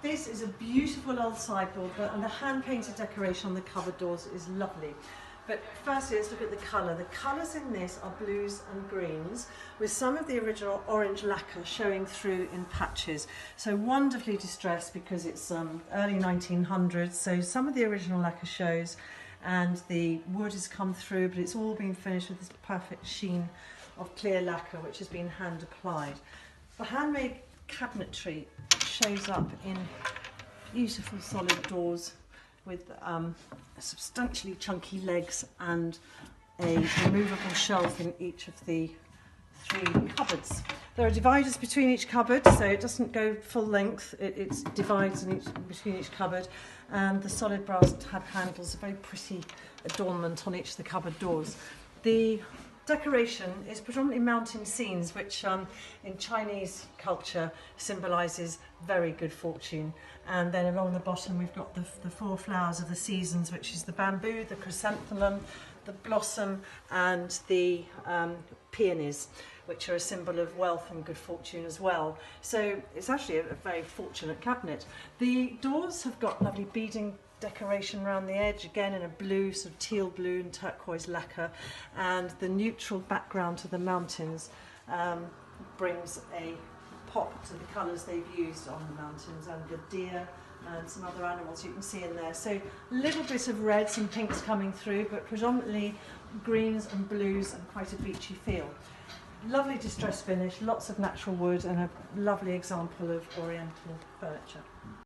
This is a beautiful old sideboard, and the hand-painted decoration on the cupboard doors is lovely. But firstly, let's look at the colour. The colours in this are blues and greens, with some of the original orange lacquer showing through in patches. So wonderfully distressed because it's early 1900s, so some of the original lacquer shows, and the wood has come through, but it's all been finished with this perfect sheen of clear lacquer, which has been hand applied. The handmade cabinetry shows up in beautiful solid doors with substantially chunky legs and a removable shelf in each of the 3 cupboards. There are dividers between each cupboard, so it doesn't go full length, it divides between each cupboard, and the solid brass tab handles, a very pretty adornment on each of the cupboard doors. The decoration is predominantly mountain scenes, which in Chinese culture symbolises very good fortune. And then along the bottom we've got the 4 flowers of the seasons, which is the bamboo, the chrysanthemum, the blossom and the peonies, which are a symbol of wealth and good fortune as well. So it's actually a very fortunate cabinet. The doors have got lovely beading decoration around the edge, again in a blue, sort of teal blue and turquoise lacquer, and the neutral background to the mountains brings a pop to the colours they've used on the mountains, and the deer and some other animals you can see in there. So a little bit of reds and pinks coming through, but predominantly greens and blues and quite a beachy feel. Lovely distress finish, lots of natural wood, and a lovely example of oriental furniture.